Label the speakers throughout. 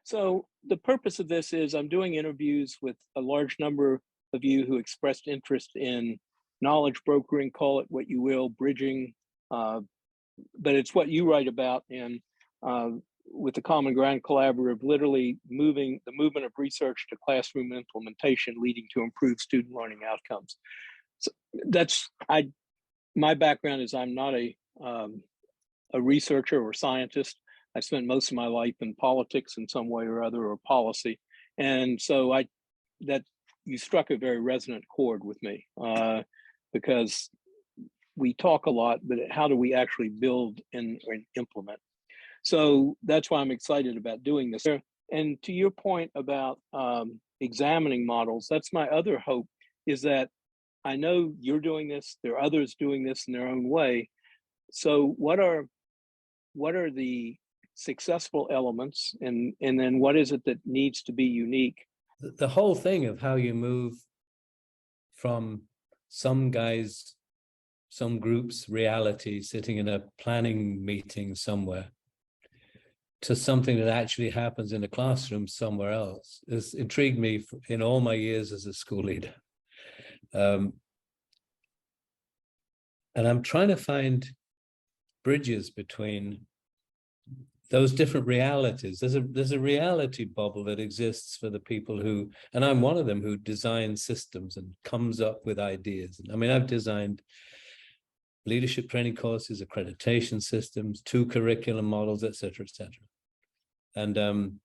Speaker 1: So the purpose of this is I'm doing interviews with a large number of you who expressed interest in knowledge brokering, call it what you will, bridging, uh, but it's what you write about in uh, with the Common Ground Collaborative, literally moving the movement of research to classroom implementation, leading to improved student learning outcomes. So that's my background is I'm not a researcher or scientist. I spent most of my life in politics in some way or other, or policy, and so that you struck a very resonant chord with me because we talk a lot, but how do we actually build and implement? So that's why I'm excited about doing this. And to your point about examining models, that's my other hope, is that I know you're doing this, there are others doing this in their own way. So what are the successful elements, and then what is it that needs to be unique?
Speaker 2: The whole thing of how you move from some guys, some group's reality sitting in a planning meeting somewhere to something that actually happens in a classroom somewhere else has intrigued me in all my years as a school leader. And I'm trying to find bridges between those different realities. There's a reality bubble that exists for the people who, and I'm one of them, who designs systems and comes up with ideas. I mean, I've designed leadership training courses, accreditation systems, 2 curriculum models, et cetera, et cetera. And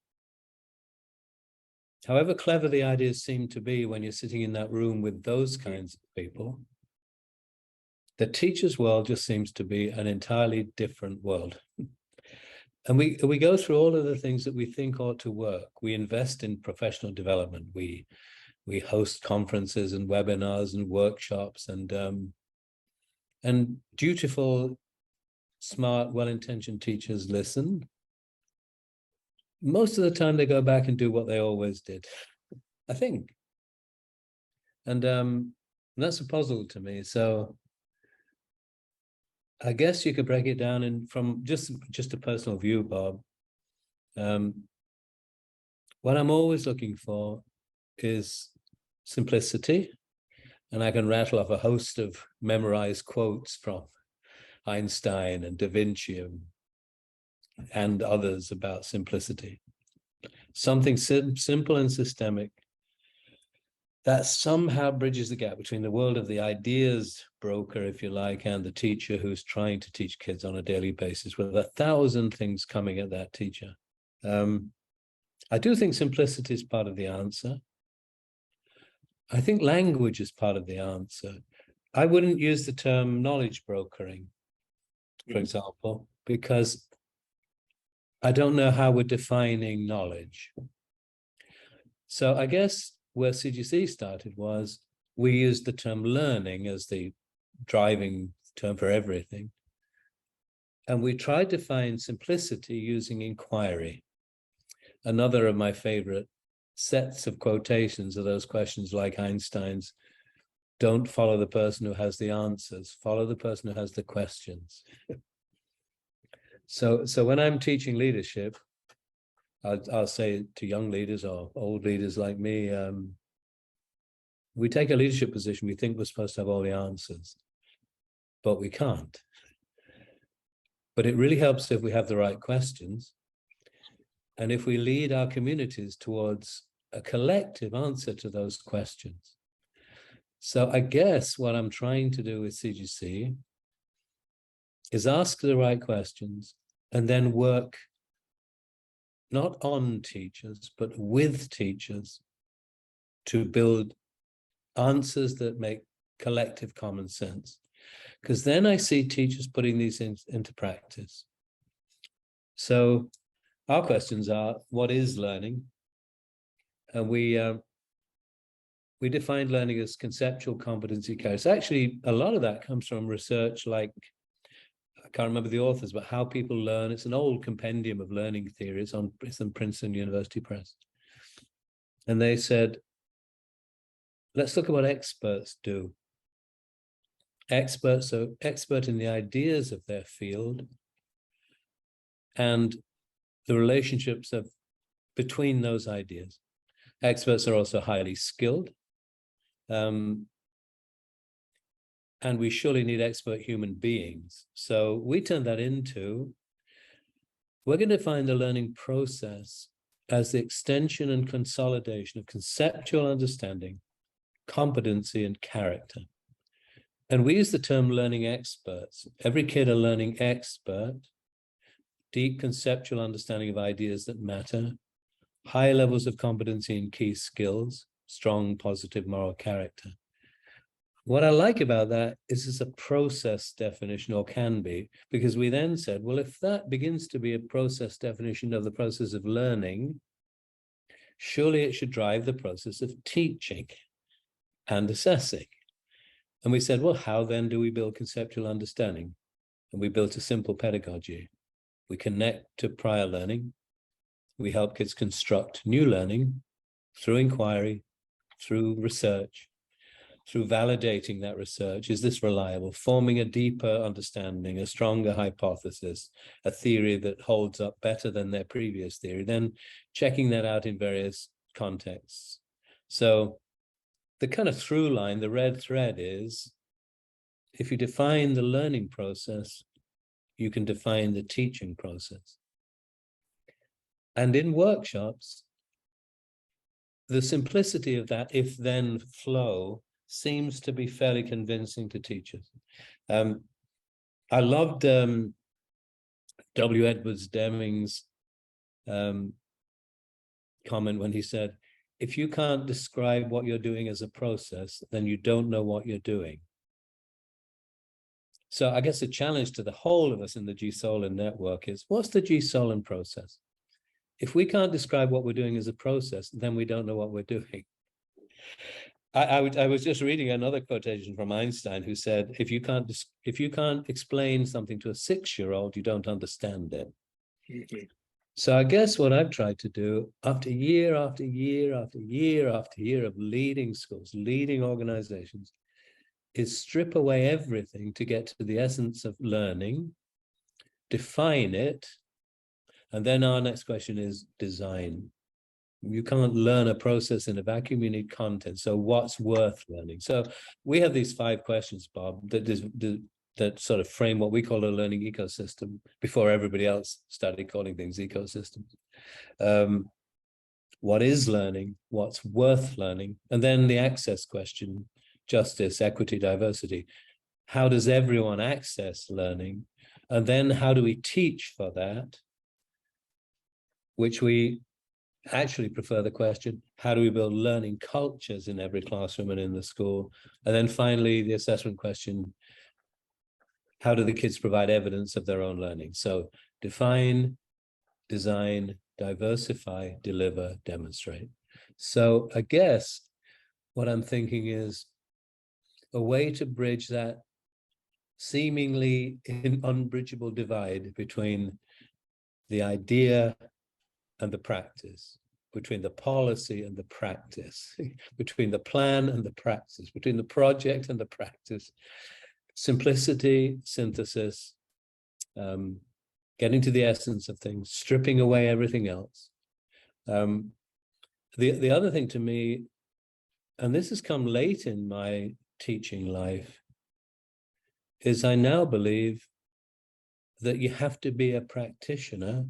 Speaker 2: however clever the ideas seem to be when you're sitting in that room with those kinds of people, the teacher's world just seems to be an entirely different world. And we go through all of the things that we think ought to work. We invest in professional development. We host conferences and webinars and workshops, and dutiful, smart, well-intentioned teachers listen. Most of the time they go back and do what they always did, I think. And that's a puzzle to me. So I guess you could break it down in from just a personal view, Bob. What I'm always looking for is simplicity. And I can rattle off a host of memorized quotes from Einstein and Da Vinci and others about simplicity. Something simple and systemic that somehow bridges the gap between the world of the ideas broker, if you like, and the teacher who's trying to teach kids on a daily basis with 1,000 things coming at that teacher. I do think simplicity is part of the answer. I think language is part of the answer. I wouldn't use the term knowledge brokering, for example, because I don't know how we're defining knowledge. So I guess where CGC started was we used the term learning as the driving term for everything. And we tried to find simplicity using inquiry. Another of my favorite sets of quotations are those questions like Einstein's, don't follow the person who has the answers, follow the person who has the questions. So when I'm teaching leadership, I'll say to young leaders or old leaders like me, we take a leadership position, we think we're supposed to have all the answers, but we can't. But it really helps if we have the right questions. And if we lead our communities towards a collective answer to those questions. So I guess what I'm trying to do with CGC is ask the right questions and then work not on teachers, but with teachers to build answers that make collective common sense. Because then I see teachers putting these into practice. So our questions are, what is learning? And we defined learning as conceptual competency carriers. Actually, a lot of that comes from research like, I can't remember the authors, but How People Learn. It's an old compendium of learning theories on Princeton University Press. And they said, let's look at what experts do. Experts are expert in the ideas of their field and the relationships of between those ideas. Experts are also highly skilled. And we surely need expert human beings. So we turn that into, we're going to find the learning process as the extension and consolidation of conceptual understanding, competency, and character. And we use the term learning experts. Every kid a learning expert, deep conceptual understanding of ideas that matter, high levels of competency in key skills, strong, positive moral character. What I like about that is it's a process definition, or can be, because we then said, well, if that begins to be a process definition of the process of learning, surely it should drive the process of teaching and assessing. And we said, well, how then do we build conceptual understanding? And we built a simple pedagogy. We connect to prior learning. We help kids construct new learning through inquiry, through research, through validating that research. Is this reliable? Forming a deeper understanding, a stronger hypothesis, a theory that holds up better than their previous theory, then checking that out in various contexts. So the kind of through line, the red thread is, if you define the learning process, you can define the teaching process. And in workshops, the simplicity of that if-then flow seems to be fairly convincing to teachers. I loved W. Edwards Deming's comment when he said, if you can't describe what you're doing as a process, then you don't know what you're doing. So I guess the challenge to the whole of us in the G-Solon network is, what's the G-Solon process? If we can't describe what we're doing as a process, then we don't know what we're doing. I was just reading another quotation from Einstein, who said, if you can't explain something to a 6-year-old, you don't understand it. Mm-hmm. So I guess what I've tried to do, after year after year after year after year of leading schools, leading organizations, is strip away everything to get to the essence of learning, define it, and then our next question is design. You can't learn a process in a vacuum, you need content. So what's worth learning? So we have these 5 questions, Bob, that sort of frame what we call a learning ecosystem before everybody else started calling things ecosystems. What is learning? What's worth learning? And then the access question, justice, equity, diversity. How does everyone access learning? And then how do we teach for that? Which we actually prefer the question, how do we build learning cultures in every classroom and in the school? And then finally, the assessment question, how do the kids provide evidence of their own learning? So define, design, diversify, deliver, demonstrate. So I guess what I'm thinking is a way to bridge that seemingly unbridgeable divide between the idea and the practice, between the policy and the practice, between the plan and the practice, between the project and the practice. Simplicity, synthesis, getting to the essence of things, stripping away everything else. The other thing to me, and this has come late in my teaching life, is I now believe that you have to be a practitioner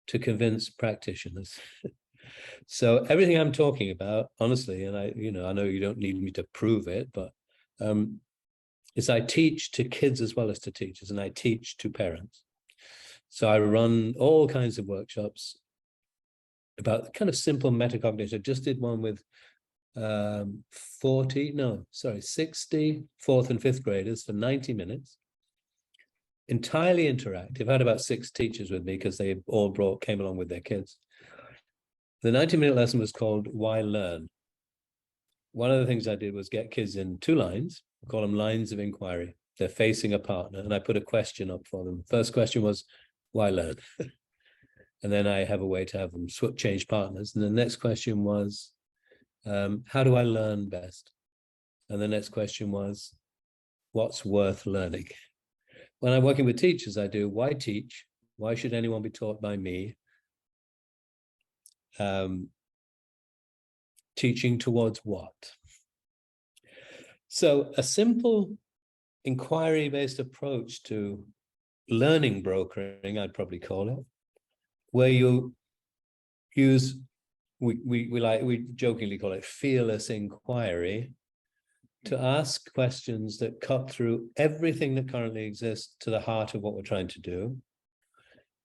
Speaker 2: to convince practitioners. So everything I'm talking about, honestly, and I know you don't need me to prove it, but is I teach to kids as well as to teachers, and I teach to parents. So I run all kinds of workshops about kind of simple metacognition. I just did one with 60 4th and 5th graders for 90 minutes. Entirely interactive. I had about 6 teachers with me because they all came along with their kids. The 90-minute lesson was called Why Learn? One of the things I did was get kids in 2 lines, call them lines of inquiry. They're facing a partner, and I put a question up for them. First question was, why learn? And then I have a way to have them change partners. And the next question was, how do I learn best? And the next question was, what's worth learning? When I'm working with teachers, I do, why teach? Why should anyone be taught by me? Teaching towards what? So a simple inquiry-based approach to learning brokering, I'd probably call it, where you use, we jokingly call it fearless inquiry, to ask questions that cut through everything that currently exists to the heart of what we're trying to do,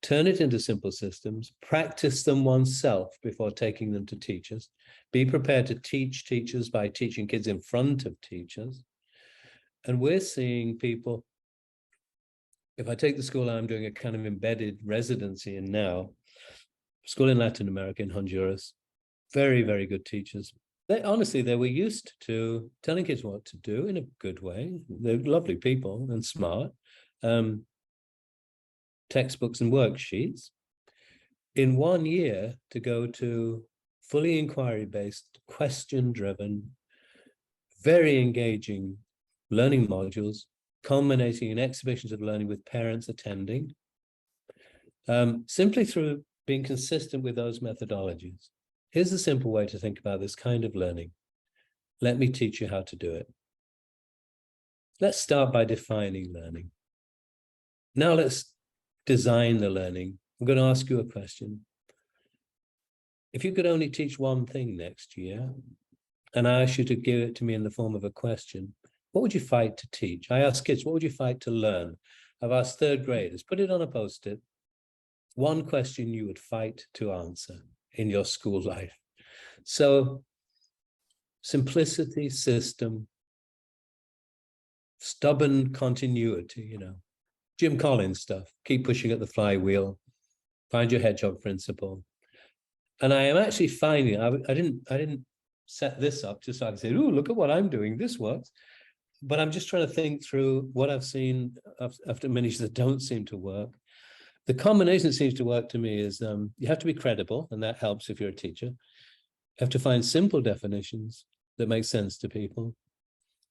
Speaker 2: turn it into simple systems, practice them oneself before taking them to teachers, be prepared to teach teachers by teaching kids in front of teachers. And we're seeing people, if I take the school I'm doing a kind of embedded residency in now, school in Latin America, in Honduras, very, very good teachers. Honestly, they were used to telling kids what to do in a good way. They're lovely people and smart. Textbooks and worksheets. In 1 year, to go to fully inquiry-based, question-driven, very engaging learning modules, culminating in exhibitions of learning with parents attending, simply through being consistent with those methodologies. Here's a simple way to think about this kind of learning. Let me teach you how to do it. Let's start by defining learning. Now let's design the learning. I'm going to ask you a question. If you could only teach one thing next year, and I ask you to give it to me in the form of a question, what would you fight to teach? I ask kids, what would you fight to learn? I've asked third graders, put it on a post-it. One question you would fight to answer in your school life. So simplicity, system, stubborn continuity, Jim Collins stuff, keep pushing at the flywheel, find your hedgehog principle. And I am actually finding, I didn't set this up just so I can say, oh, look at what I'm doing, this works. But I'm just trying to think through what I've seen after many that don't seem to work. The combination that seems to work to me is you have to be credible, and that helps if you're a teacher. You have to find simple definitions that make sense to people.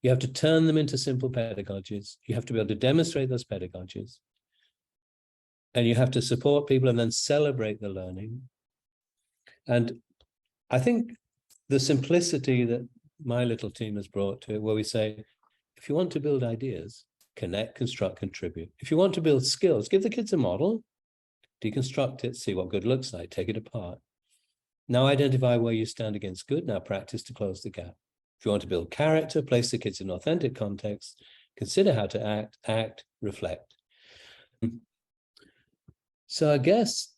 Speaker 2: You have to turn them into simple pedagogies. You have to be able to demonstrate those pedagogies. And you have to support people and then celebrate the learning. And I think the simplicity that my little team has brought to it, where we say, if you want to build ideas, connect, construct, contribute. If you want to build skills, give the kids a model, deconstruct it, see what good looks like, take it apart. Now identify where you stand against good, now practice to close the gap. If you want to build character, place the kids in authentic context, consider how to act, reflect. So I guess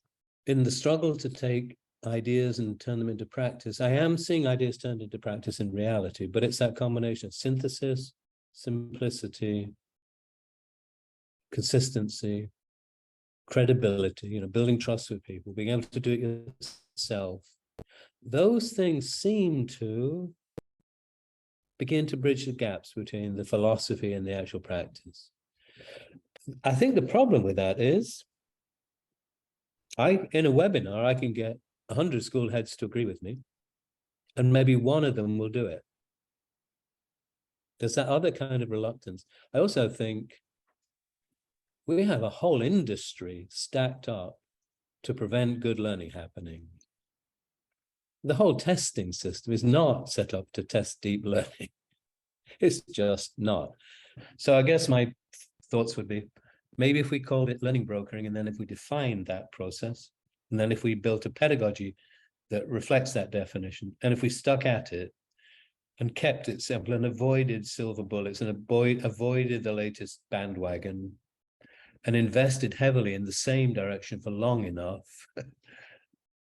Speaker 2: in the struggle to take ideas and turn them into practice, I am seeing ideas turned into practice in reality, but it's that combination of synthesis, simplicity, consistency, credibility, building trust with people, being able to do it yourself. Those things seem to begin to bridge the gaps between the philosophy and the actual practice. I think the problem with that is, in a webinar, I can get 100 school heads to agree with me, and maybe one of them will do it. There's that other kind of reluctance. I also think we have a whole industry stacked up to prevent good learning happening. The whole testing system is not set up to test deep learning. It's just not. So I guess my thoughts would be, maybe if we called it learning brokering, and then if we defined that process, and then if we built a pedagogy that reflects that definition, and if we stuck at it and kept it simple and avoided silver bullets and avoided the latest bandwagon and invested heavily in the same direction for long enough,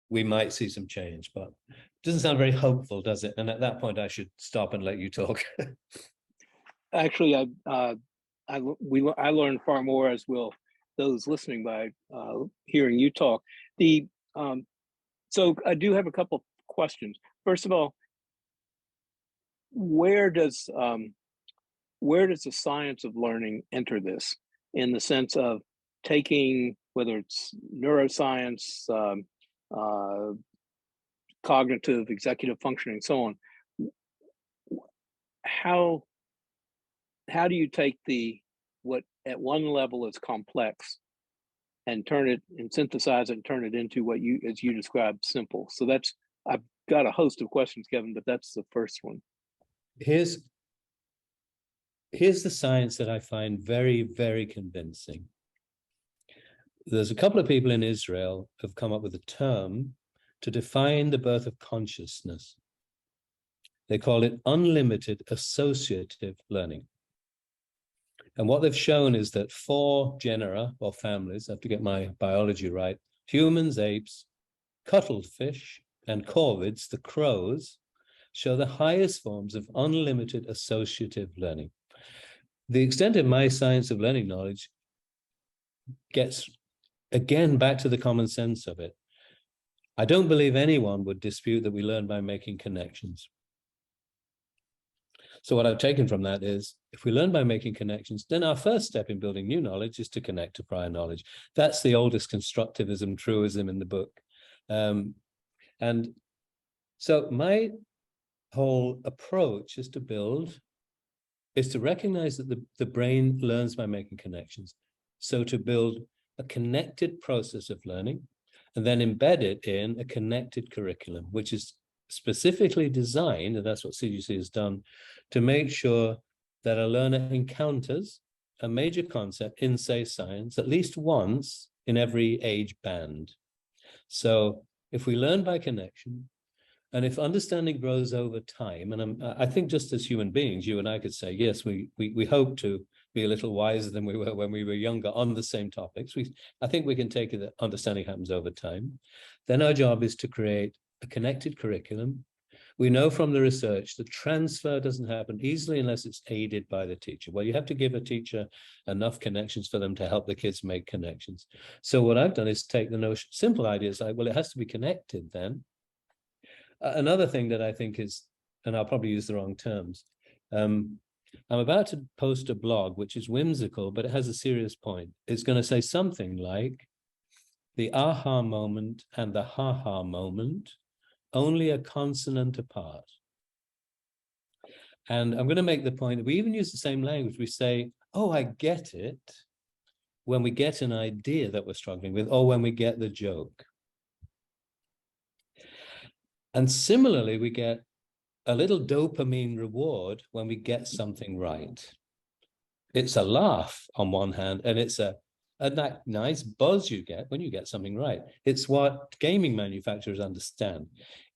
Speaker 2: we might see some change. But it doesn't sound very hopeful, does it? And at that point, I should stop and let you talk.
Speaker 1: Actually, I learned far more, as will those listening, by hearing you talk. So I do have a couple questions. First of all, where does the science of learning enter this, in the sense of taking, whether it's neuroscience, cognitive, executive functioning, so on? How do you take what at one level is complex and turn it and synthesize it and turn it into what you, as you described, simple. So that's, I've got a host of questions, Kevin, but that's the first one.
Speaker 2: Here's the science that I find very, very convincing. There's a couple of people in Israel who've come up with a term to define the birth of consciousness. They call it unlimited associative learning. And what they've shown is that 4 genera or families, I have to get my biology right, humans, apes, cuttlefish, and corvids, the crows, show the highest forms of unlimited associative learning. The extent of my science of learning knowledge gets, again, back to the common sense of it. I don't believe anyone would dispute that we learn by making connections. So what I've taken from that is, if we learn by making connections, then our first step in building new knowledge is to connect to prior knowledge. That's the oldest constructivism truism in the book. And so my whole approach is to recognize that the brain learns by making connections. So to build a connected process of learning and then embed it in a connected curriculum, which is specifically designed, and that's what CGC has done, to make sure that a learner encounters a major concept in, say, science at least once in every age band. So if we learn by connection, and if understanding grows over time, and I think just as human beings, you and I could say, yes, we hope to be a little wiser than we were when we were younger on the same topics. I think we can take it that understanding happens over time. Then our job is to create a connected curriculum. We know from the research that transfer doesn't happen easily unless it's aided by the teacher. Well, you have to give a teacher enough connections for them to help the kids make connections. So what I've done is take the notion, simple ideas like, well, it has to be connected then. Another thing that I think is, and I'll probably use the wrong terms, I'm about to post a blog, which is whimsical, but it has a serious point. It's going to say something like, the aha moment and the ha-ha moment, only a consonant apart. And I'm going to make the point that we even use the same language. We say, oh, I get it, when we get an idea that we're struggling with, or when we get the joke. And similarly, we get a little dopamine reward when we get something right. It's a laugh on one hand, and it's a nice buzz you get when you get something right. It's what gaming manufacturers understand.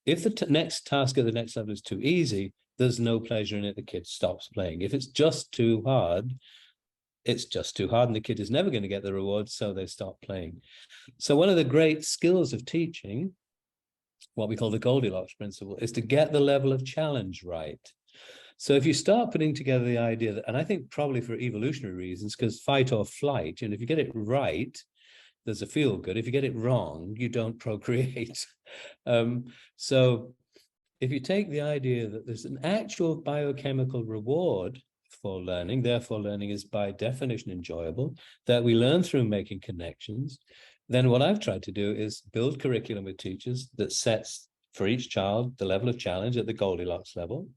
Speaker 2: If the next task at the next level is too easy, there's no pleasure in it, the kid stops playing. If it's just too hard, it's just too hard, and the kid is never going to get the reward, so they stop playing. So one of the great skills of teaching, what we call the Goldilocks principle, is to get the level of challenge right. So if you start putting together the idea that, and I think probably for evolutionary reasons, because fight or flight, if you get it right, there's a feel good. If you get it wrong, you don't procreate. So if you take the idea that there's an actual biochemical reward for learning, therefore learning is by definition enjoyable, that we learn through making connections, then what I've tried to do is build curriculum with teachers that sets for each child the level of challenge at the Goldilocks level,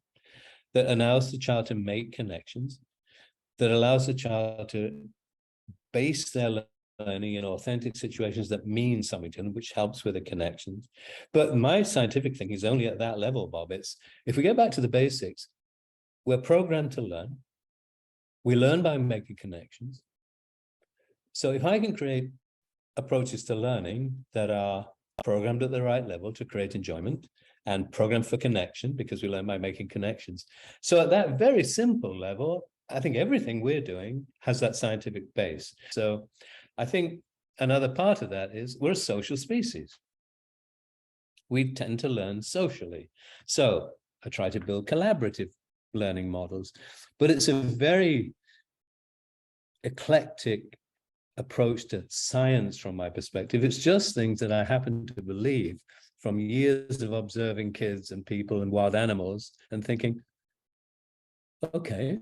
Speaker 2: that allows the child to make connections, that allows the child to base their learning in authentic situations that mean something to them, which helps with the connections. But my scientific thinking is only at that level, Bob. It's, if we get back to the basics, we're programmed to learn. We learn by making connections. So if I can create approaches to learning that are programmed at the right level to create enjoyment, and programmed for connection, because we learn by making connections. So at that very simple level, I think everything we're doing has that scientific base. So I think another part of that is we're a social species. We tend to learn socially. So I try to build collaborative learning models, but it's a very eclectic approach to science from my perspective. It's just things that I happen to believe from years of observing kids and people and wild animals and thinking, okay,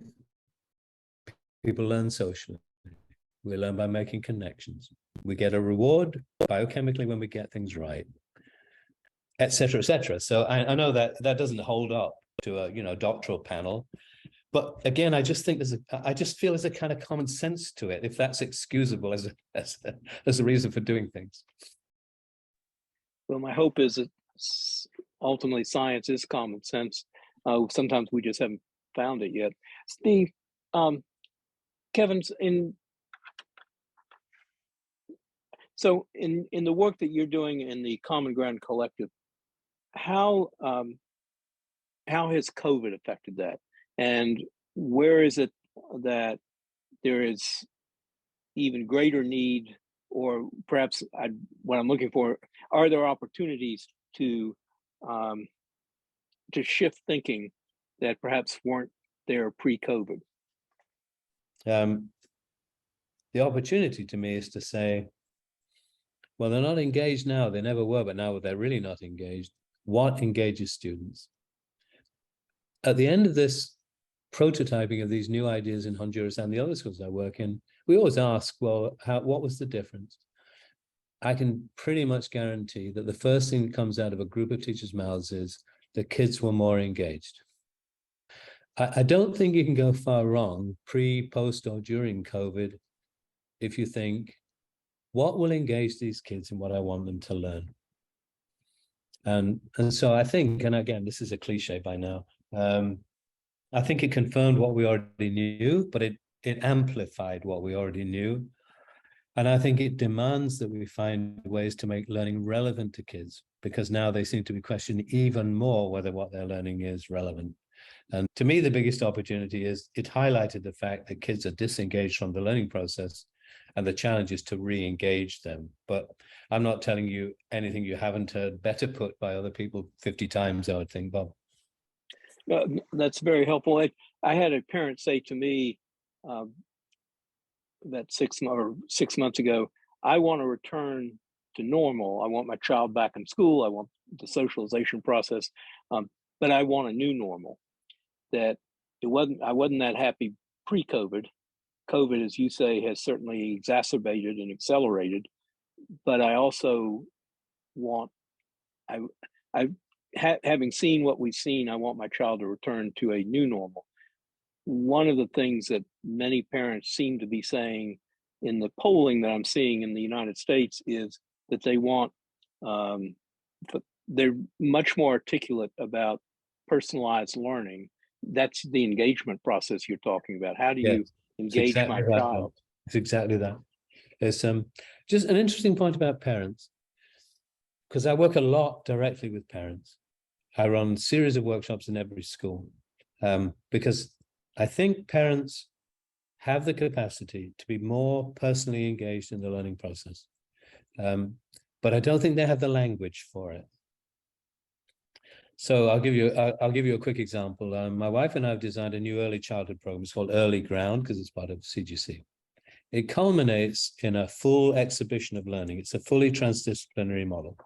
Speaker 2: people learn socially. We learn by making connections. We get a reward biochemically when we get things right, et cetera, et cetera. So I know that that doesn't hold up to a doctoral panel, But again, I just think I just feel there's a kind of common sense to it, if that's excusable as a reason for doing things.
Speaker 1: Well, my hope is that ultimately science is common sense. Sometimes we just haven't found it yet. Steve, Kevin's in the work that you're doing in the Common Ground Collective, how has COVID affected that? And where is it that there is even greater need, or perhaps what I'm looking for, are there opportunities to shift thinking that perhaps weren't there pre-COVID?
Speaker 2: The opportunity to me is to say, well, they're not engaged now. They never were, but now they're really not engaged. What engages students? At the end of this prototyping of these new ideas in Honduras and the other schools I work in, we always ask, well, what was the difference? I can pretty much guarantee that the first thing that comes out of a group of teachers' mouths is the kids were more engaged. I don't think you can go far wrong pre, post, or during COVID if you think, what will engage these kids in what I want them to learn? And so I think, and again, this is a cliche by now, I think it confirmed what we already knew, but it amplified what we already knew. And I think it demands that we find ways to make learning relevant to kids, because now they seem to be questioning even more whether what they're learning is relevant. And to me, the biggest opportunity is it highlighted the fact that kids are disengaged from the learning process, and the challenge is to re-engage them. But I'm not telling you anything you haven't heard better put by other people 50 times, I would think, Bob.
Speaker 1: That's very helpful. I had a parent say to me that 6 months ago, I want to return to normal. I want my child back in school. I want the socialization process, but I want a new normal. That I wasn't that happy pre-COVID. COVID, as you say, has certainly exacerbated and accelerated. But I also want, having seen what we've seen, I want my child to return to a new normal. One of the things that many parents seem to be saying in the polling that I'm seeing in the United States is that they want, they're much more articulate about personalized learning. That's the engagement process you're talking about. How do you engage
Speaker 2: exactly
Speaker 1: my child?
Speaker 2: It's exactly that. It's just an interesting point about parents, because I work a lot directly with parents. I run a series of workshops in every school, because I think parents have the capacity to be more personally engaged in the learning process. But I don't think they have the language for it. So I'll give you a quick example. My wife and I have designed a new early childhood program. It's called Early Ground because it's part of CGC. It culminates in a full exhibition of learning. It's a fully transdisciplinary model.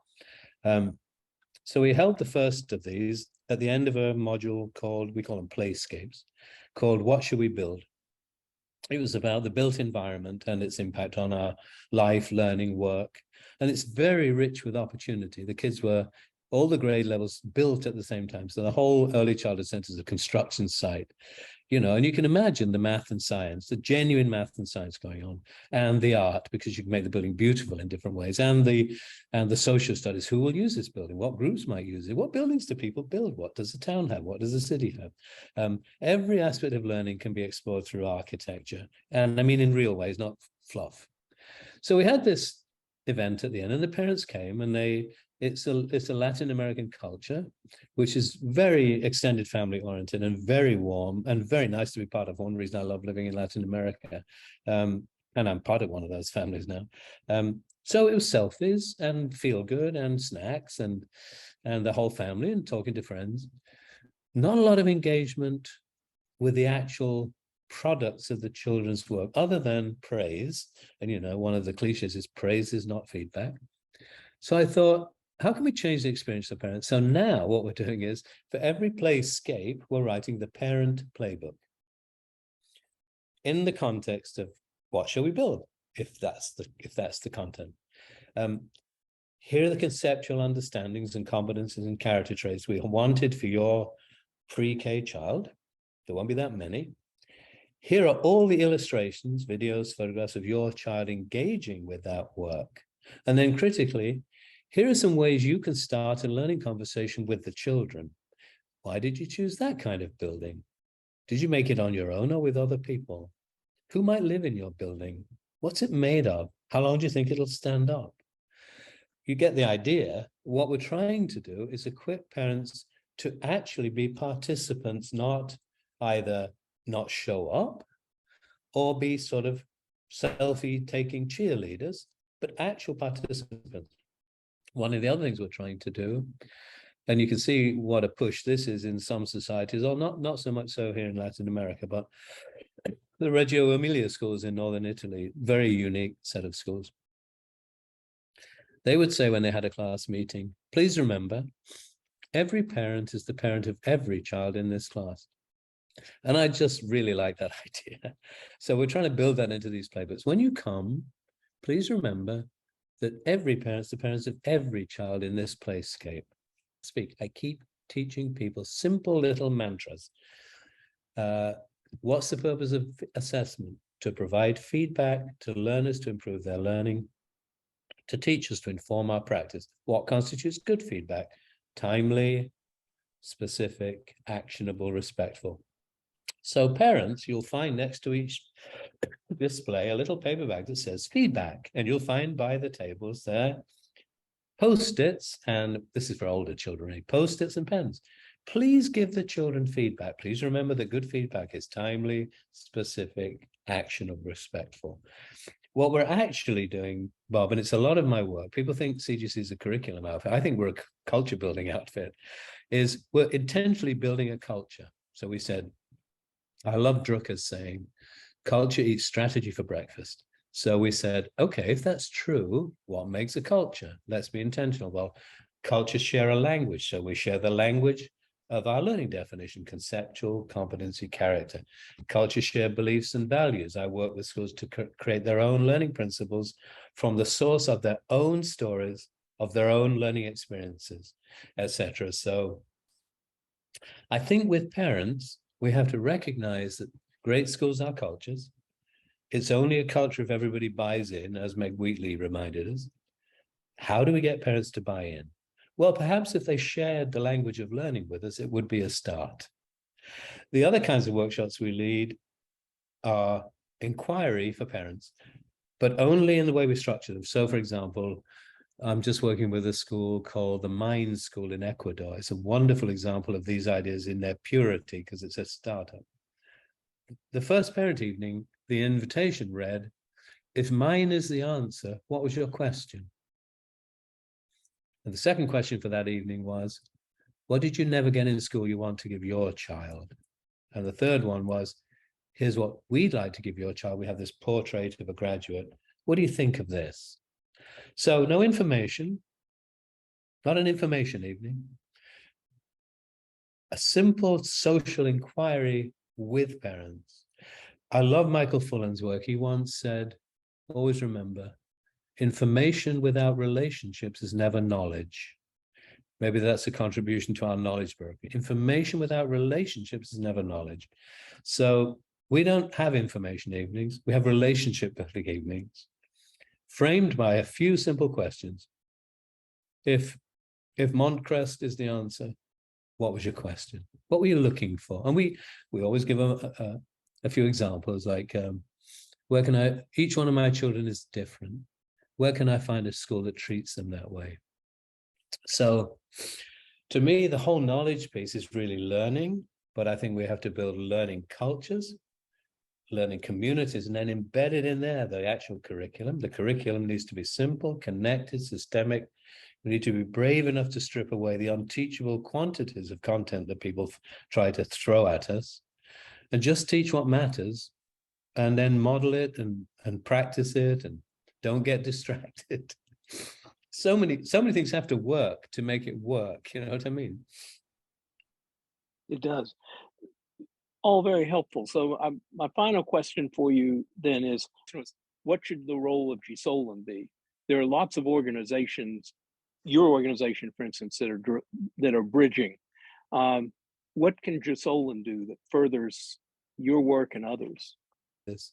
Speaker 2: So we held the first of these at the end of a module called, we call them playscapes, called What Should We Build? It was about the built environment and its impact on our life, learning, work. And it's very rich with opportunity. The kids were, all the grade levels built at the same time. So the whole early childhood center is a construction site, and you can imagine the math and science, the genuine math and science going on, and the art, because you can make the building beautiful in different ways, and the social studies. Who will use this building? What groups might use it? What buildings do people build? What does the town have? What does the city have? Every aspect of learning can be explored through architecture, and I mean in real ways, not fluff. So we had this event at the end, and the parents came, and it's a Latin American culture, which is very extended family oriented and very warm and very nice to be part of. One reason I love living in Latin America, and I'm part of one of those families now. So it was selfies and feel good and snacks and the whole family and talking to friends. Not a lot of engagement with the actual products of the children's work, other than praise. And one of the cliches is praise is not feedback. So I thought, how can we change the experience of parents? So now what we're doing is, for every playscape, we're writing the parent playbook in the context of what shall we build, if that's the content. Here are the conceptual understandings and competencies and character traits we wanted for your pre-K child. There won't be that many. Here are all the illustrations, videos, photographs of your child engaging with that work. And then critically, here are some ways you can start a learning conversation with the children. Why did you choose that kind of building? Did you make it on your own or with other people? Who might live in your building? What's it made of? How long do you think it'll stand up? You get the idea. What we're trying to do is equip parents to actually be participants, not either not show up or be sort of selfie-taking cheerleaders, but actual participants. One of the other things we're trying to do, and you can see what a push this is in some societies, or not so much so here in Latin America, but the Reggio Emilia schools in northern Italy, very unique set of schools. They would say when they had a class meeting, please remember, every parent is the parent of every child in this class. And I just really like that idea. So we're trying to build that into these playbooks. When you come, please remember that every parent's the parents of every child in this playscape. I keep teaching people simple little mantras. What's the purpose of assessment? To provide feedback to learners to improve their learning, to teachers to inform our practice. What constitutes good feedback? Timely, specific, actionable, respectful. So parents, you'll find next to each display a little paper bag that says feedback, and you'll find by the tables there Post-its, and this is for older children, Post-its and pens. Please give the children feedback. Please remember that good feedback is timely, specific, actionable, respectful. What we're actually doing, Bob, and it's a lot of my work, people think CGC is a curriculum outfit. I think we're a culture building outfit, is we're intentionally building a culture. So we said, I love Drucker's saying, culture eats strategy for breakfast. So we said, okay, if that's true, what makes a culture? Let's be intentional. Well, cultures share a language. So we share the language of our learning definition, conceptual, competency, character. Cultures share beliefs and values. I work with schools to create their own learning principles from the source of their own stories, of their own learning experiences, etc. So I think with parents, we have to recognize that great schools are cultures. It's only a culture if everybody buys in, as Meg Wheatley reminded us. How do we get parents to buy in? Well, perhaps if they shared the language of learning with us, it would be a start. The other kinds of workshops we lead are inquiry for parents, but only in the way we structure them. So, for example, I'm just working with a school called the Mind School in Ecuador. It's a wonderful example of these ideas in their purity because it's a startup. The first parent evening, the invitation read, if mine is the answer, what was your question? And the second question for that evening was, what did you never get in school you want to give your child? And the third one was, here's what we'd like to give your child. We have this portrait of a graduate. What do you think of this? So no information, not an information evening, a simple social inquiry with parents. I love Michael Fullan's work. He once said, always remember, information without relationships is never knowledge. Maybe that's a contribution to our knowledge broker. Information without relationships is never knowledge. So we don't have information evenings. We have relationship building evenings, framed by a few simple questions. If Montcrest is the answer, what was your question? What were you looking for? And we always give a few examples, like where can I, each one of my children is different. Where can I find a school that treats them that way? So to me, the whole knowledge piece is really learning, but I think we have to build learning cultures, learning communities, and then embedded in there, the actual curriculum. The curriculum needs to be simple, connected, systemic. We need to be brave enough to strip away the unteachable quantities of content that people try to throw at us and just teach what matters, and then model it and practice it and don't get distracted. So many things have to work to make it work. You know what I mean?
Speaker 1: It does. All very helpful. So my final question for you then is, what should the role of GSOLN be? There are lots of organizations, your organization, for instance, that are bridging. what can Gisolin do that furthers your work and others?
Speaker 2: This.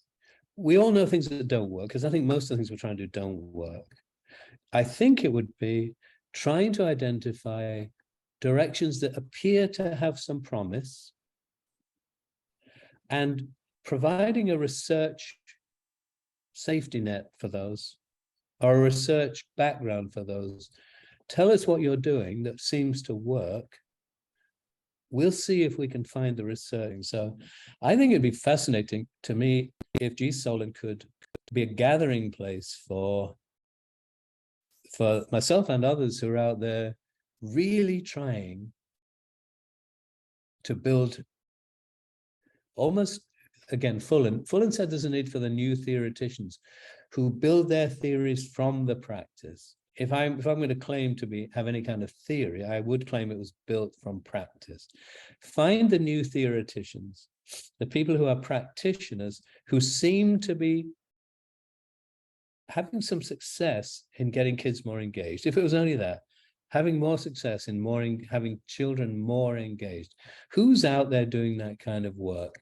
Speaker 2: We all know things that don't work, because I think most of the things we're trying to do don't work. I think it would be trying to identify directions that appear to have some promise and providing a research safety net for those, or a research background for those. Tell us what you're doing that seems to work. We'll see if we can find the research. So I think it'd be fascinating to me if Gisolin could be a gathering place for myself and others who are out there really trying to build almost, again, Fullen said there's a need for the new theoreticians who build their theories from the practice. If I'm going to claim to have any kind of theory, I would claim it was built from practice. Find the new theoreticians, the people who are practitioners who seem to be having some success in getting kids more engaged. If it was only that, having more success in having children more engaged. Who's out there doing that kind of work?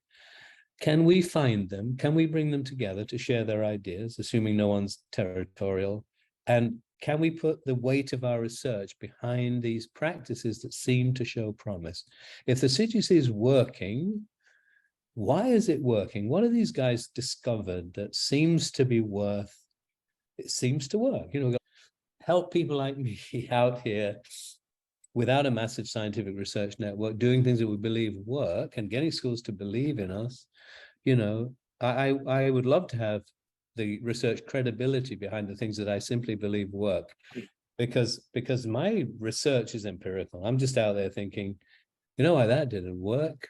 Speaker 2: Can we find them? Can we bring them together to share their ideas, assuming no one's territorial? And can we put the weight of our research behind these practices that seem to show promise? If the CGC is working, why is it working? What have these guys discovered that seems to be worth? It seems to work. You know, help people like me out here without a massive scientific research network, doing things that we believe work and getting schools to believe in us. You know, I would love to have the research credibility behind the things that I simply believe work, because my research is empirical. I'm just out there thinking, you know why that didn't work?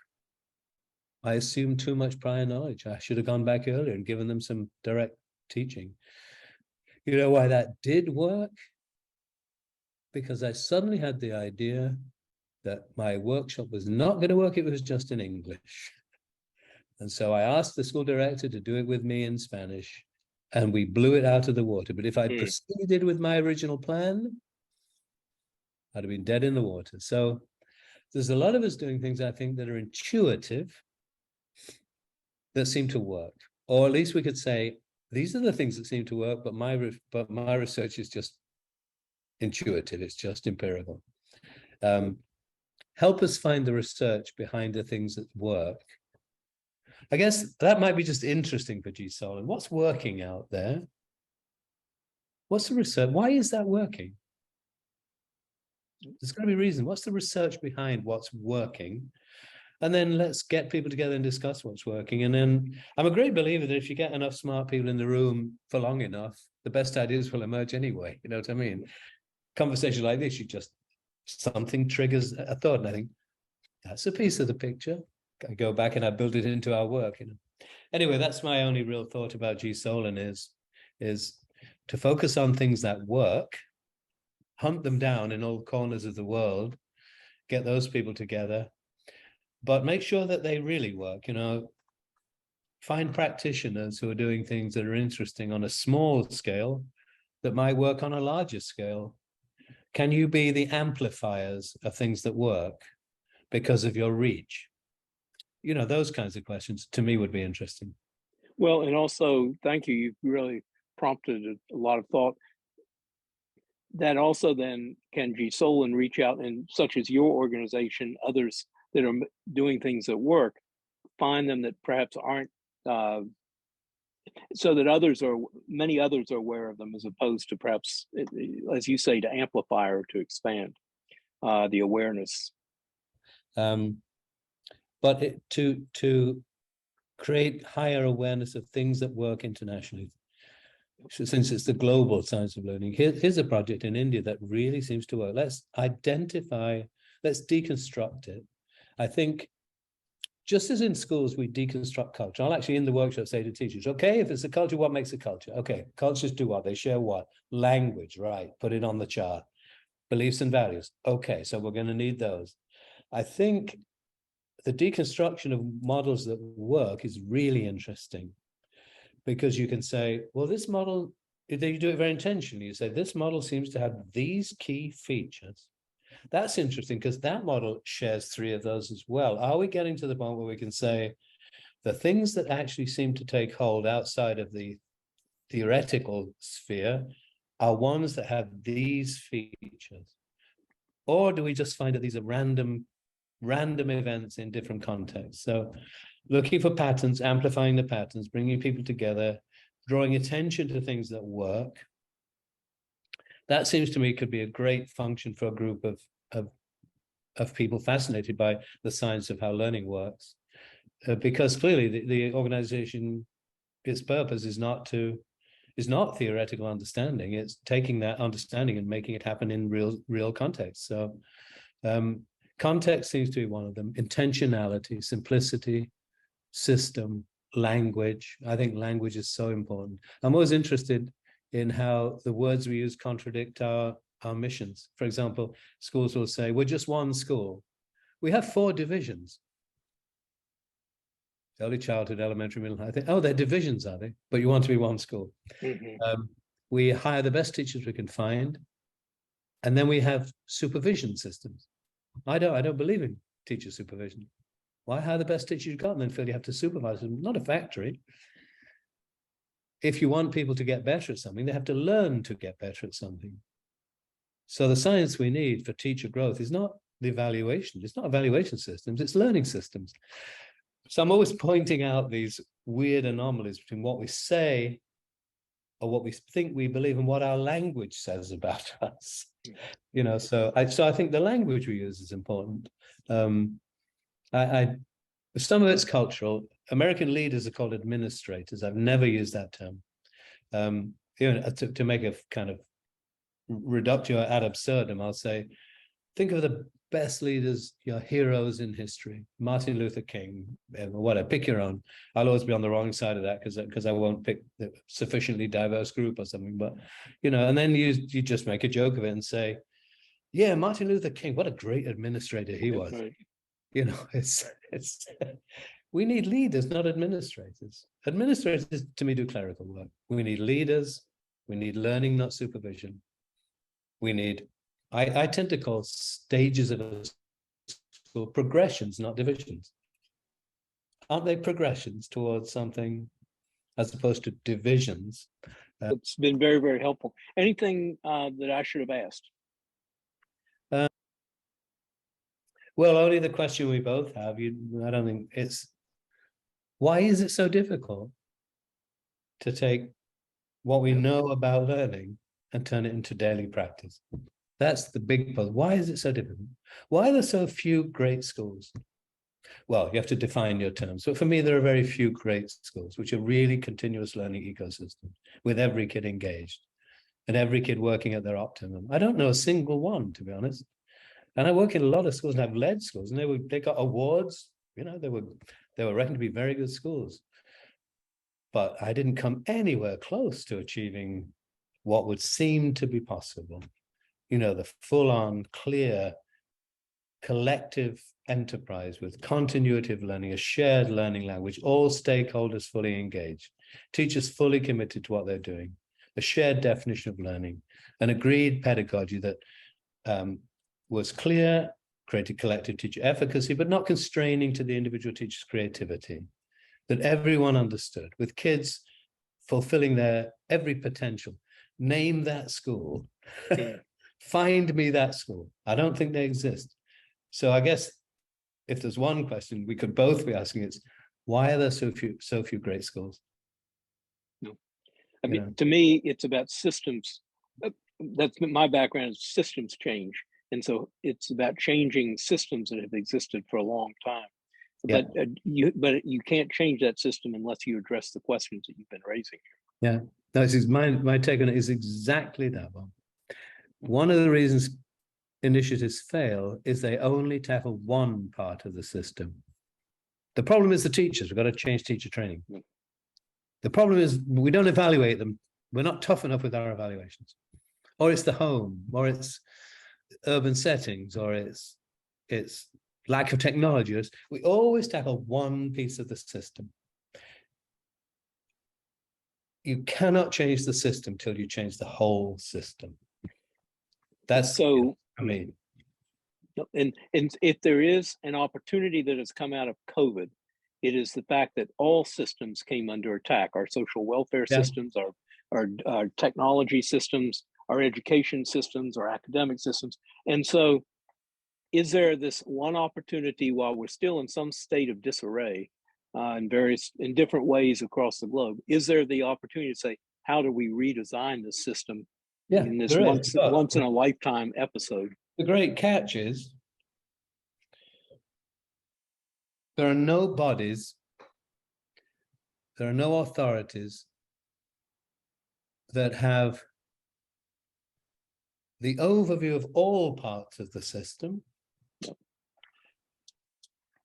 Speaker 2: I assumed too much prior knowledge. I should have gone back earlier and given them some direct teaching. You know why that did work? Because I suddenly had the idea that my workshop was not going to work. It was just in English. And so I asked the school director to do it with me in Spanish, and we blew it out of the water. But if I'd proceeded with my original plan, I'd have been dead in the water. So there's a lot of us doing things, I think, that are intuitive, that seem to work. Or at least we could say, these are the things that seem to work, but my research is just intuitive. It's just empirical. Help us find the research behind the things that work. I guess that might be just interesting for Gisolin. What's working out there? What's the research? Why is that working? There's got to be a reason. What's the research behind what's working? And then let's get people together and discuss what's working. And then I'm a great believer that if you get enough smart people in the room for long enough, the best ideas will emerge anyway. You know what I mean? Conversation like this, something triggers a thought, and I think that's a piece of the picture. I go back and I build it into our work. You know. Anyway, that's my only real thought about Gisolin is to focus on things that work, hunt them down in all corners of the world, get those people together, but make sure that they really work. You know, find practitioners who are doing things that are interesting on a small scale that might work on a larger scale. Can you be the amplifiers of things that work because of your reach? You know, those kinds of questions to me would be interesting.
Speaker 1: Well, and also, thank you. You've really prompted a lot of thought. That also then can Gisolin reach out, and such as your organization, others that are doing things that work, find them that perhaps aren't, so that many others are aware of them, as opposed to perhaps, as you say, to amplify or to expand the awareness.
Speaker 2: But to create higher awareness of things that work internationally. So since it's the global science of learning, here's a project in India that really seems to work. Let's identify, let's deconstruct it. I think just as in schools, we deconstruct culture. I'll actually in the workshop say to teachers, okay, if it's a culture, what makes a culture? Okay, cultures do what? They share what? Language, right? Put it on the chart. Beliefs and values. Okay, so we're going to need those. I think the deconstruction of models that work is really interesting, because you can say, well, this model, you do it very intentionally. You say, this model seems to have these key features. That's interesting because that model shares three of those as well. Are we getting to the point where we can say the things that actually seem to take hold outside of the theoretical sphere are ones that have these features? Or do we just find that these are random events in different contexts? So looking for patterns, amplifying the patterns, bringing people together, drawing attention to things that work. That seems to me could be a great function for a group of people fascinated by the science of how learning works. Because clearly the organization, its purpose is not theoretical understanding. It's taking that understanding and making it happen in real context. So context seems to be one of them. Intentionality, simplicity, system, language. I think language is so important. I'm always interested in how the words we use contradict our missions. For example, schools will say, we're just one school. We have 4 divisions. Early childhood, elementary, middle, I think, oh, they're divisions, are they? But you want to be one school.
Speaker 1: Mm-hmm.
Speaker 2: We hire the best teachers we can find. And then we have supervision systems. I don't believe in teacher supervision. Why hire the best teachers you've got and then feel you have to supervise them? Not a factory. If you want people to get better at something, they have to learn to get better at something. So the science we need for teacher growth is not the evaluation. It's not evaluation systems, it's learning systems. So I'm always pointing out these weird anomalies between what we say or what we think we believe and what our language says about us. You know, so I think the language we use is important. Some of it's cultural. American leaders are called administrators. I've never used that term. To make a kind of reductio ad absurdum, I'll say, think of the best leaders, your heroes in history, Martin Luther King, whatever, pick your own. I'll always be on the wrong side of that because I won't pick the sufficiently diverse group or something. But, you know, and then you just make a joke of it and say, yeah, Martin Luther King, what a great administrator he was.
Speaker 1: Right.
Speaker 2: You know, it's we need leaders, not administrators. Administrators, to me, do clerical work. We need leaders. We need learning, not supervision. We need, I tend to call stages of a school progressions, not divisions. Aren't they progressions towards something as opposed to divisions?
Speaker 1: It's been very, very helpful. Anything that I should have asked?
Speaker 2: Well, only the question we both have. I don't think it's, why is it so difficult to take what we know about learning and turn it into daily practice? That's the big puzzle. Why is it so difficult? Why are there so few great schools? Well, you have to define your terms. But for me, there are very few great schools, which are really continuous learning ecosystems with every kid engaged and every kid working at their optimum. I don't know a single one, to be honest. And I work in a lot of schools and I've led schools and they got awards, you know, they were reckoned to be very good schools. But I didn't come anywhere close to achieving what would seem to be possible. You know, the full-on, clear, collective enterprise with continuity of learning, a shared learning language, all stakeholders fully engaged, teachers fully committed to what they're doing, a shared definition of learning, an agreed pedagogy that was clear, created collective teacher efficacy, but not constraining to the individual teacher's creativity, that everyone understood, with kids fulfilling their every potential. Name that school. Find me that school. I don't think they exist. So I guess if there's one question we could both be asking, it's why are there so few great schools?
Speaker 1: No. I mean, to me, it's about systems. That's my background is systems change. And so it's about changing systems that have existed for a long time.
Speaker 2: Yeah.
Speaker 1: But you can't change that system unless you address the questions that you've been raising.
Speaker 2: Yeah, my take on it is exactly that one. One of the reasons initiatives fail is they only tackle one part of the system. The problem is the teachers. We've got to change teacher training. The problem is we don't evaluate them. We're not tough enough with our evaluations. Or it's the home, or it's urban settings, or it's lack of technology. We always tackle one piece of the system. You cannot change the system till you change the whole system. That's
Speaker 1: so.
Speaker 2: I mean,
Speaker 1: Yep. And if there is an opportunity that has come out of COVID, it is the fact that all systems came under attack: our social welfare
Speaker 2: Yeah.
Speaker 1: systems, our technology systems, our education systems, our academic systems. And so, is there this one opportunity while we're still in some state of disarray in different ways across the globe? Is there the opportunity to say, how do we redesign the system
Speaker 2: Yeah,
Speaker 1: in this
Speaker 2: there is. But
Speaker 1: once in a lifetime episode?
Speaker 2: the great catch is there are no bodies, there are no authorities that have the overview of all parts of the system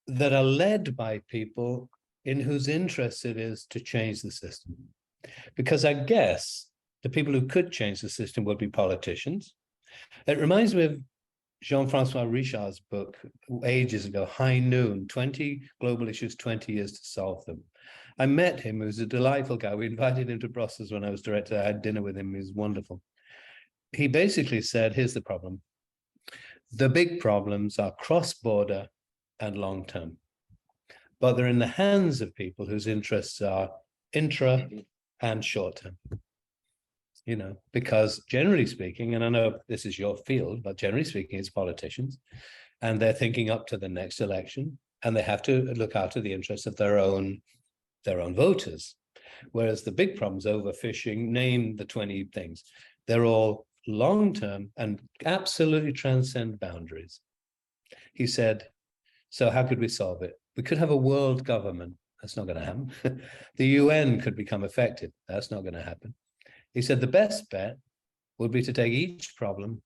Speaker 2: that are led by people in whose interest it is to change the system. Because I guess the people who could change the system would be politicians. It reminds me of Jean-Francois Richard's book ages ago, High Noon, 20 Global Issues, 20 Years to Solve Them. I met him. He was a delightful guy. We invited him to Brussels when I was director. I had dinner with him. He was wonderful. He basically said, here's the problem. The big problems are cross-border and long-term, but they're in the hands of people whose interests are intra and short-term. You know, because generally speaking, and I know this is your field, but generally speaking, it's politicians, and they're thinking up to the next election, and they have to look after the interests of their own voters. Whereas the big problems, overfishing, name the 20 things, they're all long-term and absolutely transcend boundaries. He said, so how could we solve it? We could have a world government. That's not going to happen. The UN could become effective. That's not going to happen. He said the best bet would be to take each problem,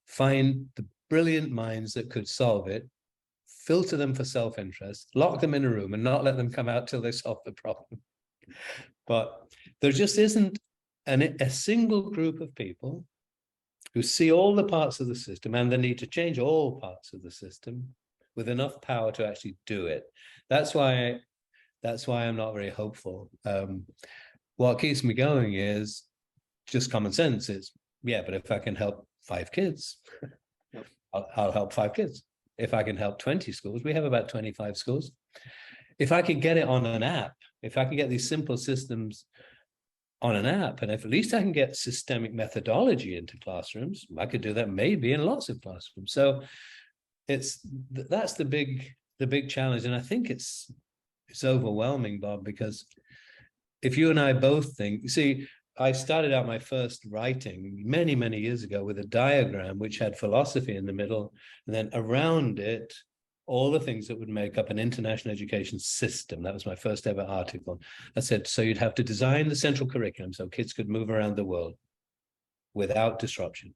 Speaker 2: find the brilliant minds that could solve it, filter them for self-interest, lock them in a room and not let them come out till they solve the problem. But there just isn't a single group of people who see all the parts of the system and the need to change all parts of the system with enough power to actually do it. That's why I'm not very hopeful. What keeps me going is just common sense. Is, yeah, but if I can help 5 kids, I'll help 5 kids. If I can help 20 schools, we have about 25 schools. If I can get it on an app, if I can get these simple systems on an app, and if at least I can get systemic methodology into classrooms, I could do that maybe in lots of classrooms. So that's the big challenge. And I think it's overwhelming, Bob, because if you and I both think, you see, I started out my first writing many, many years ago with a diagram which had philosophy in the middle, and then around it, all the things that would make up an international education system. That was my first ever article. I said, so you'd have to design the central curriculum so kids could move around the world without disruption.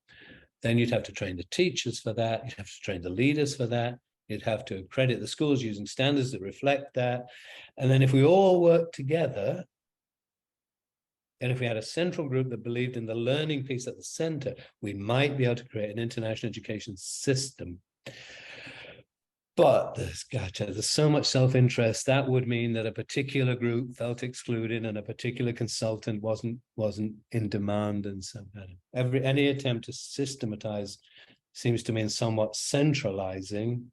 Speaker 2: Then you'd have to train the teachers for that. You'd have to train the leaders for that. You'd have to accredit the schools using standards that reflect that. And then if we all work together, and if we had a central group that believed in the learning piece at the center, we might be able to create an international education system. But there's so much self-interest. That would mean that a particular group felt excluded and a particular consultant wasn't in demand. And so any attempt to systematize seems to mean somewhat centralizing.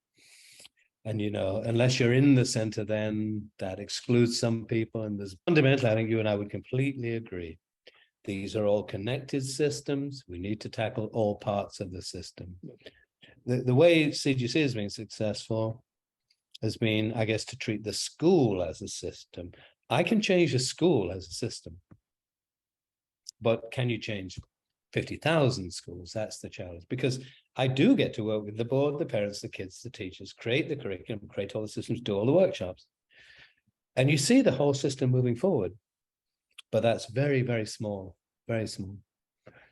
Speaker 2: And, you know, unless you're in the center, then that excludes some people. And there's fundamentally, I think you and I would completely agree. These are all connected systems. We need to tackle all parts of the system. The way CGC has been successful has been, I guess, to treat the school as a system. I can change a school as a system, but can you change 50,000 schools? That's the challenge, because I do get to work with the board, the parents, the kids, the teachers, create the curriculum, create all the systems, do all the workshops. And you see the whole system moving forward, but that's very, very small, very small.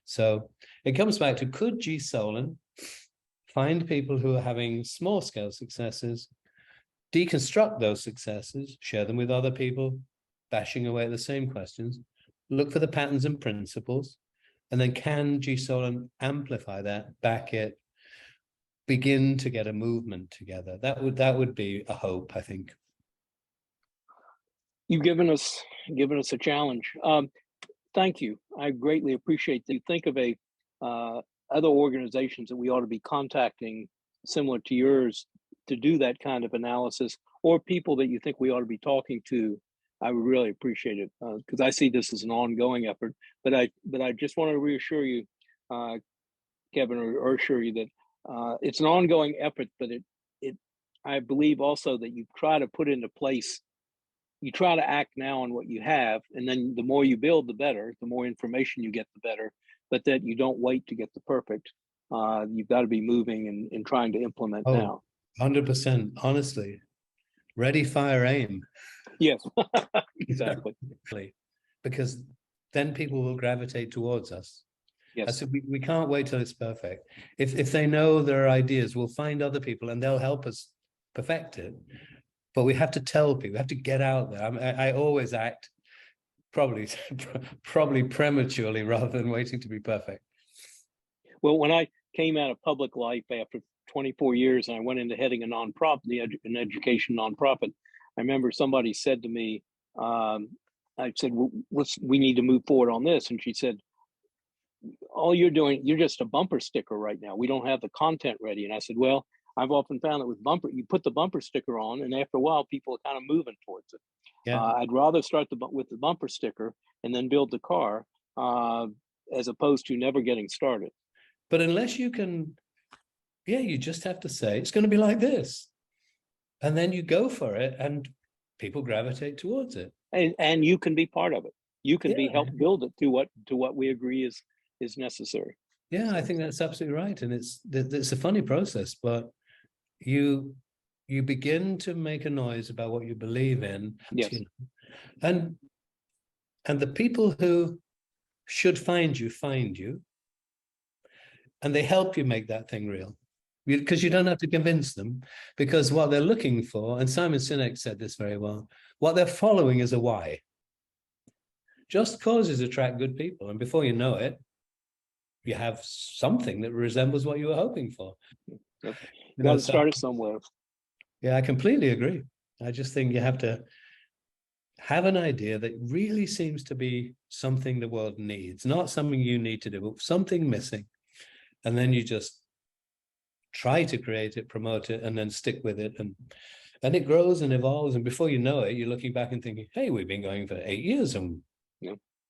Speaker 2: So it comes back to, could G. Solon find people who are having small scale successes, deconstruct those successes, share them with other people, bashing away at the same questions, look for the patterns and principles, and then can G. Solon amplify that, back it, begin to get a movement together? That would be a hope, I think.
Speaker 1: You've given us a challenge. Thank you. I greatly appreciate that you think of other organizations that we ought to be contacting similar to yours to do that kind of analysis, or people that you think we ought to be talking to, I would really appreciate it, because I see this as an ongoing effort. But I just want to reassure you, uh, Kevin, or assure you that it's an ongoing effort. But it I believe also that you try to put into place. You try to act now on what you have, and then the more you build, the better. The more information you get, the better. But that you don't wait to get the perfect. You've got to be moving and trying to implement
Speaker 2: Oh,
Speaker 1: now.
Speaker 2: 100%, honestly. Ready, fire, aim.
Speaker 1: Yes, exactly.
Speaker 2: Because then people will gravitate towards us. I
Speaker 1: Yes.
Speaker 2: said, we can't wait till it's perfect. If they know there are ideas, we'll find other people and they'll help us perfect it. But we have to tell people, we have to get out there. I always act probably prematurely rather than waiting to be perfect.
Speaker 1: Well, when I came out of public life after 24 years and I went into heading a nonprofit, an education nonprofit, I remember somebody said to me, I said, well, we need to move forward on this. And she said, all you're doing, you're just a bumper sticker right now. We don't have the content ready. And I said, well, I've often found that with bumper, you put the bumper sticker on, and after a while, people are kind of moving towards it.
Speaker 2: Yeah.
Speaker 1: I'd rather start with the bumper sticker and then build the car, as opposed to never getting started.
Speaker 2: But unless you can, yeah, you just have to say it's going to be like this, and then you go for it, and people gravitate towards it.
Speaker 1: And you can be part of it. You can be
Speaker 2: Yeah.
Speaker 1: help build it to what we agree is necessary.
Speaker 2: Yeah, I think that's absolutely right, and it's a funny process, but you begin to make a noise about what you believe in,
Speaker 1: Yes.
Speaker 2: you know, and the people who should find you, and they help you make that thing real, because you don't have to convince them, because what they're looking for, and Simon Sinek said this very well, what they're following is a why. Just causes attract good people, and before you know it, you have something that resembles what you were hoping for.
Speaker 1: Yep.
Speaker 2: You
Speaker 1: Got
Speaker 2: know,
Speaker 1: to start it somewhere.
Speaker 2: yeah, I completely agree. I just think you have to have an idea that really seems to be something the world needs, not something you need to do, but something missing. And then you just try to create it, promote it, and then stick with it. And it grows and evolves. And before you know it, you're looking back and thinking, hey, we've been going for 8 years and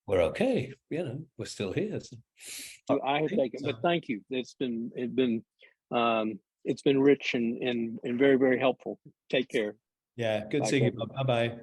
Speaker 2: we're okay. You know, we're still here.
Speaker 1: So I have taken, but thank you. It's been rich and very, very helpful. Take care.
Speaker 2: Yeah, good
Speaker 1: Bye,
Speaker 2: seeing you.
Speaker 1: Kevin.
Speaker 2: Bye-bye.